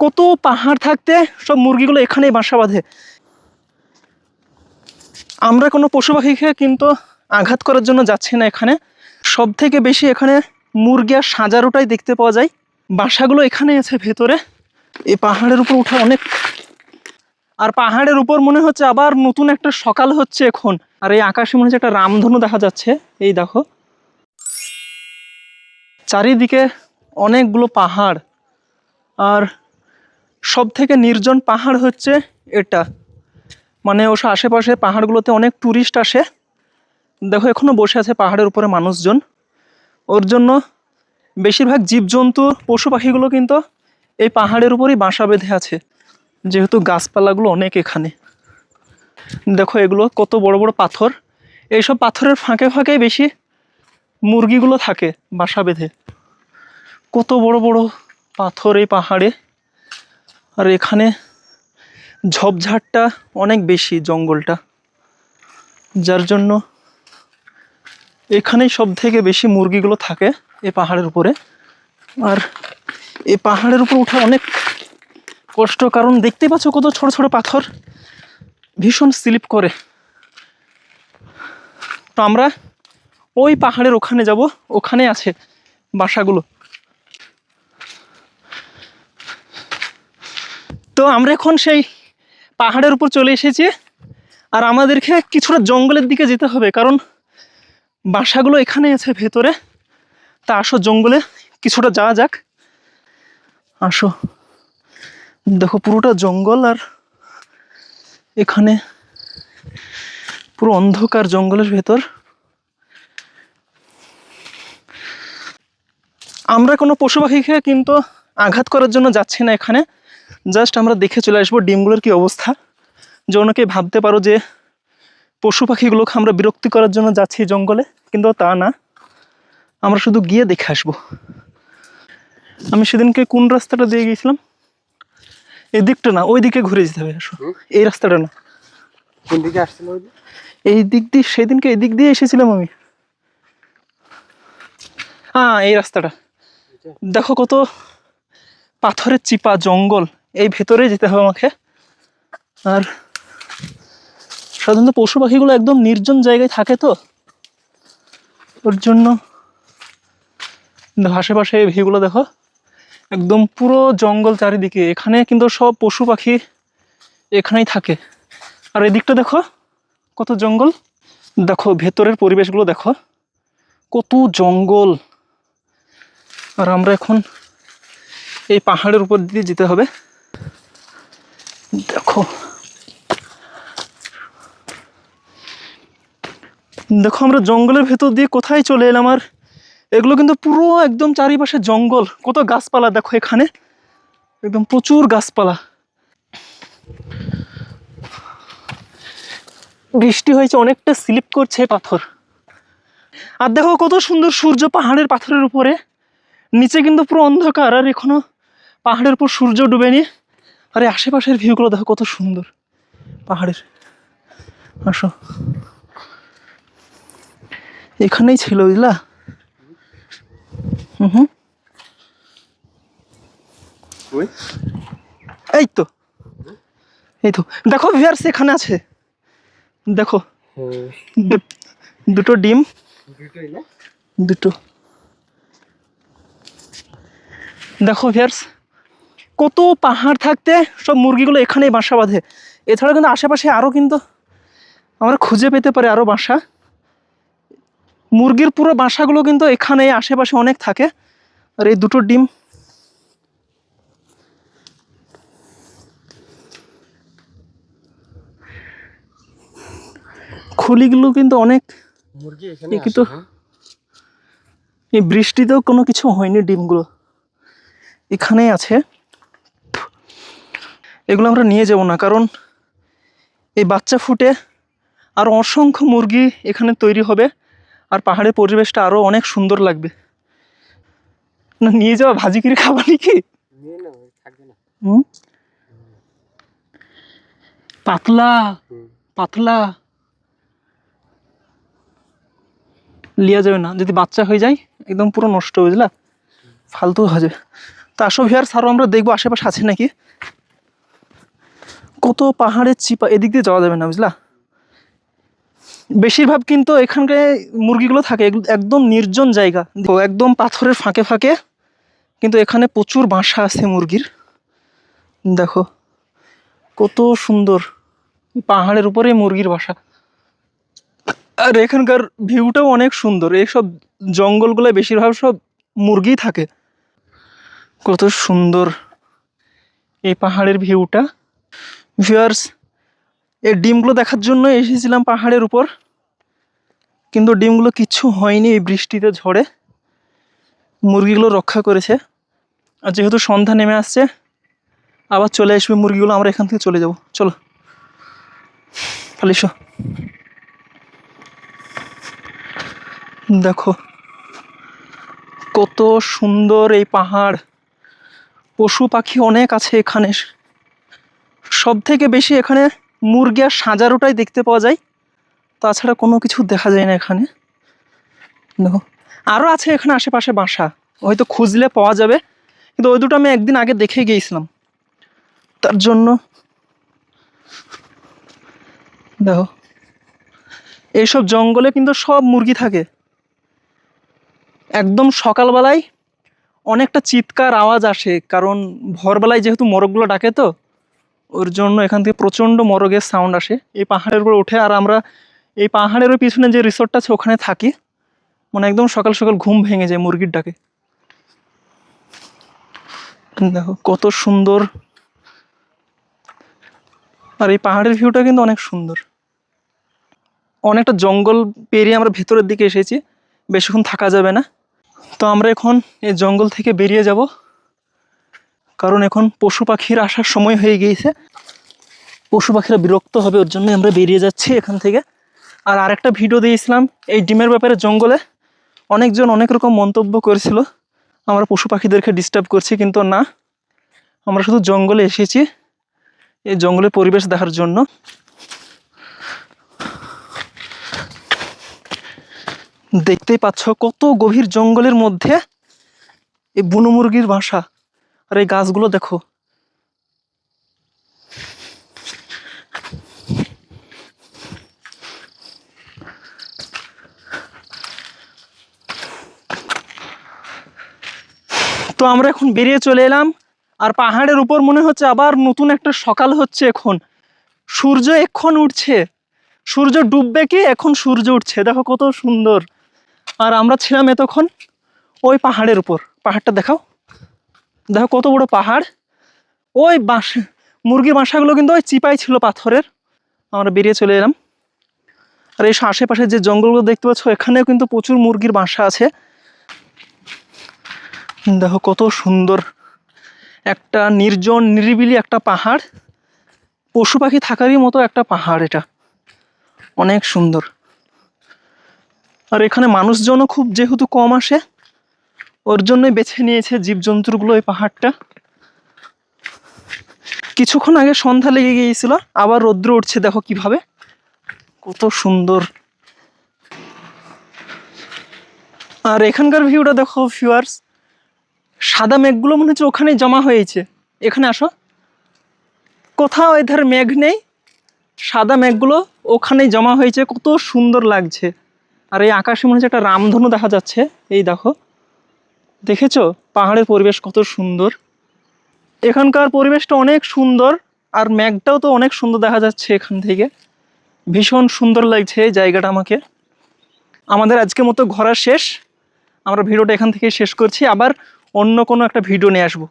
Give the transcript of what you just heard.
কত পাহাড় থাকতে সব মুরগিগুলো এখানেই বাসা বাঁধে। আমরা কোনো পশু পাখিকে কিন্তু আঘাত করার জন্য যাচ্ছি না। এখানে সব থেকে বেশি এখানে মুরগি আর সাজারোটাই দেখতে পাওয়া যায়। বাসাগুলো এখানে আছে ভেতরে। এই পাহাড়ের উপর উঠা অনেক, আর পাহাড়ের উপর মনে হচ্ছে আবার নতুন একটা সকাল হচ্ছে এখন। আর এই আকাশে মনে হচ্ছে একটা রামধনু দেখা যাচ্ছে। এই দেখো চারিদিকে অনেকগুলো পাহাড়, আর সব থেকে নির্জন পাহাড় হচ্ছে এটা। মানে ওসব আশেপাশে পাহাড়গুলোতে অনেক টুরিস্ট আসে। দেখো এখনো বসে আছে পাহাড়ের উপরে মানুষজন। ওর জন্য বেশিরভাগ জীবজন্তু পশু পাখিগুলো কিন্তু এই পাহাড়ের উপরই বাসা বেঁধে আছে, যেহেতু গাছপালাগুলো অনেক এখানে। দেখো এগুলো কত বড় বড় পাথর। এইসব পাথরের ফাঁকে ফাঁকে বেশি মুরগিগুলো থাকে বাসা বেঁধে। কত বড় বড় পাথর এই পাহাড়ে। আর এখানে ঝোপঝাড়টা অনেক বেশি, জঙ্গলটা, যার জন্য এখানেই সব থেকে বেশি মুরগিগুলো থাকে এই পাহাড়ের উপরে। আর এই পাহাড়ের উপর ওঠা অনেক কষ্ট, কারণ দেখতে পাচ্ছ কত ছোট ছোট পাথর, ভীষণ স্লিপ করে। তো আমরা ওই পাহাড়ের ওখানে যাব, ওখানে আছে বাসাগুলো। তো আমরা এখন সেই পাহাড়ের উপর চলে এসেছি, আর আমাদেরকে কিছুটা জঙ্গলের দিকে যেতে হবে, কারণ বাসাগুলো এখানে আছে ভেতরে। তা আসো জঙ্গলে কিছুটা যাওয়া যাক। আসো, দেখো পুরোটা জঙ্গল, আর এখানে পুরো অন্ধকার জঙ্গলের ভেতর। আমরা কোনো পশু পাখিকে কিন্তু আঘাত করার জন্য যাচ্ছি না এখানে। জাস্ট আমরা দেখে চলে আসবো ডিমগুলোর কি অবস্থা। যে অনেকে ভাবতে পারো যে পশু পাখিগুলোকে আমরা বিরক্তি করার জন্য যাচ্ছি জঙ্গলে, কিন্তু তা না, আমরা শুধু গিয়ে দেখে আসবো। আমি সেদিনকে কোন রাস্তাটা দিয়ে গিয়েছিলাম? এই দিকটা না, ওই দিকে ঘুরে যেতে হবে। আসো, এই রাস্তাটা না। কোন দিকে আসছিল? এই দিক দিয়ে, সেদিনকে এই দিক দিয়ে এসেছিলাম আমি। হ্যাঁ, এই রাস্তাটা। দেখো কত পাথরের চিপা জঙ্গল, এই ভেতরে যেতে হবে আমাকে। আর সাধারণত পশু পাখিগুলো একদম নির্জন জায়গায় থাকে, তো ওর জন্য আশেপাশে এই ভিউগুলো দেখো, একদম পুরো জঙ্গল চারিদিকে। এখানে কিন্তু সব পশু পাখি এখানেই থাকে। আর এদিকটা দেখো কত জঙ্গল। দেখো ভেতরের পরিবেশগুলো দেখো, কত জঙ্গল। আর আমরা এখন এই পাহাড়ের উপর দিয়ে যেতে হবে। দেখো দেখো আমরা জঙ্গলের ভেতর দিয়ে কোথায় চলে এলাম। আর এগুলো কিন্তু পুরো একদম চারিপাশে জঙ্গল, কত গাছপালা দেখো এখানে, একদম প্রচুর গাছপালা। বৃষ্টি হয়েছে, অনেকটা স্লিপ করছে পাথর। আর দেখো কত সুন্দর সূর্য পাহাড়ের পাথরের উপরে। নিচে কিন্তু পুরো অন্ধকার, আর এখনো পাহাড়ের উপর সূর্য ডুবেনি। আর এই আশেপাশের ভিউগুলো দেখো কত সুন্দর পাহাড়ের। আসো, এখানেই ছিল বুঝলা। এই তো, এই তো দেখো ভিউয়ার্স, এখানে আছে দেখো দুটো ডিম, দুটো। দেখো ভিউয়ার্স, কত পাহাড় থাকতে সব মুরগিগুলো এখানেই বাসা বাঁধে। এছাড়া কিন্তু আশেপাশে আরও কিন্তু আমরা খুঁজে পেতে পারি আরও বাসা। মুরগির পুরো বাসাগুলো কিন্তু এখানে আশেপাশে অনেক থাকে। আর এই দুটো ডিম, খুলিগুলো কিন্তু অনেক মুরগি এখানে কিন্তু এই বৃষ্টিতেও কোনো কিছু হয়নি, ডিমগুলো এখানেই আছে। এগুলো আমরা নিয়ে যাব না, কারণ এই বাচ্চা ফুটে আর অসংখ্য মুরগি এখানে তৈরি হবে, আর পাহাড়ের পরিবেশটা আরও অনেক সুন্দর লাগবে। না নিয়ে যাওয়া ভাজি করে খাবা নাকি? পাতলা পাতলা লিয়া যাবে না, যদি বাচ্চা হয়ে যায় একদম পুরো নষ্ট, বুঝলা, ফালতু হয়ে যাবে। তো আসো ভিউয়ার্স, আরও আমরা দেখবো আশেপাশে আছে নাকি। কত পাহাড়ের চিপা, এদিক দিয়ে যাওয়া যাবে না বুঝলা। বেশিরভাগ কিন্তু এখানকার মুরগিগুলো থাকে একদম নির্জন জায়গা, একদম পাথরের ফাঁকে ফাঁকে, কিন্তু এখানে প্রচুর বাসা আছে মুরগির। দেখো কত সুন্দর, পাহাড়ের উপরে মুরগির বাসা। আর এখানকার ভিউটাও অনেক সুন্দর, এইসব জঙ্গলগুলো বেশিরভাগ সব মুরগি থাকে। কত সুন্দর এই পাহাড়ের ভিউটা। ভিউয়ার্স, এই ডিমগুলো দেখার জন্য এসেছিলাম পাহাড়ের উপর, কিন্তু ডিমগুলো কিচ্ছু হয়নি এই বৃষ্টিতে ঝড়ে। মুরগিগুলো রক্ষা করেছে। আর যেহেতু সন্ধ্যা নেমে আসছে, আবার চলে আসবে মুরগিগুলো, আমরা এখান থেকে চলে যাব। চলো পালিশো। দেখো কত সুন্দর এই পাহাড়, পশু পাখি অনেক আছে এখানে। সব থেকে বেশি এখানে মুরগি আর সাজারোটাই দেখতে পাওয়া যায়, তাছাড়া কোনো কিছু দেখা যায় না এখানে। দেখো আরও আছে এখানে আশেপাশে বাসা, হয়তো খুঁজলে পাওয়া যাবে, কিন্তু ওই দুটো আমি একদিন আগে দেখে গিয়েছিলাম, তার জন্য। দেখো এইসব জঙ্গলে কিন্তু সব মুরগি থাকে। একদম সকালবেলায় অনেকটা চিৎকার আওয়াজ আসে, কারণ ভোরবেলায় যেহেতু মোরগগুলো ডাকে, তো ওর জন্য এখান থেকে প্রচণ্ড মোরগের সাউন্ড আসে। এই পাহাড়ের উপর উঠে, আর আমরা এই পাহাড়ের পিছনে যে রিসোর্টটা আছে ওখানে থাকি, মানে একদম সকাল সকাল ঘুম ভেঙে যায় মুরগির ডাকে। দেখো কত সুন্দর, আর এই পাহাড়ের ভিউটা কিন্তু অনেক সুন্দর। অনেকটা জঙ্গল পেরিয়ে আমরা ভেতরের দিকে এসেছি, বেশিক্ষণ থাকা যাবে না। তো আমরা এখন এই জঙ্গল থেকে বেরিয়ে যাব, কারণ এখন পশু পাখির আসার সময় হয়ে গিয়েছে। পশু পাখিরা বিরক্ত হবে, ওর জন্য আমরা বেরিয়ে যাচ্ছি এখান থেকে। আর আরেকটা ভিডিও দিয়েছিলাম এই ডিমের ব্যাপারে, জঙ্গলে অনেকজন অনেক রকম মন্তব্য করেছিল আমরা পশু পাখিদেরকে ডিস্টার্ব করছি, কিন্তু না, আমরা শুধু জঙ্গলে এসেছি এই জঙ্গলের পরিবেশ দেখার জন্য। দেখতেই পাচ্ছ কত গভীর জঙ্গলের মধ্যে এই বুনো মুরগির বাসা। আর এই গাছগুলো দেখো, তো আমরা এখন বেরিয়ে চলে এলাম। আর পাহাড়ের উপর মনে হচ্ছে আবার নতুন একটা সকাল হচ্ছে। এখন সূর্য এখন উঠছে, সূর্য ডুববে কি এখন সূর্য উঠছে, দেখো কত সুন্দর। আর আমরা ছিলাম এতক্ষণ ওই পাহাড়ের উপর, পাহাড়টা দেখাও, দেখো কত বড় পাহাড়। ওই মুরগির বাসাগুলো কিন্তু ওই চিপাই ছিল পাথরের। আমরা বেরিয়ে চলে এলাম। আর এই আশেপাশে যে জঙ্গলগুলো দেখতে পাচ্ছ, এখানেও কিন্তু প্রচুর মুরগির বাসা আছে। দেখো কত সুন্দর একটা নির্জন নিরিবিলি একটা পাহাড়, পশু পাখি থাকারই মতো একটা পাহাড়, এটা অনেক সুন্দর। আর এখানে মানুষজনও খুব যেহেতু কম আসে, ওর জন্যই বেছে নিয়েছে জীবজন্তুগুলো এই পাহাড়টা। কিছুক্ষণ আগে সন্ধ্যা লেগে গিয়েছিল, আবার রৌদ্র উঠছে, দেখো কিভাবে, কত সুন্দর। আর এখানকার ভিউটা দেখো ভিউয়ার্স, সাদা মেঘগুলো মনে হচ্ছে ওখানে জমা হয়েছে। এখানে আসো, কোথাও এধার মেঘ নেই, সাদা মেঘগুলো ওখানেই জমা হয়েছে, কত সুন্দর লাগছে। আর এই আকাশে মনে হচ্ছে একটা রামধনু দেখা যাচ্ছে। এই দেখো, দেখেছো পাহাড়ের পরিবেশ কত সুন্দর। এখানকার পরিবেশটা অনেক সুন্দর, আর মেঘটাও তো অনেক সুন্দর দেখা যাচ্ছে এখান থেকে। ভীষণ সুন্দর লাগছে এই জায়গাটা আমাকে। আমাদের আজকের মতো ঘোরা শেষ, আমরা ভিডিওটা এখান থেকে শেষ করছি, আবার অন্য কোনো একটা ভিডিও নিয়ে আসবো।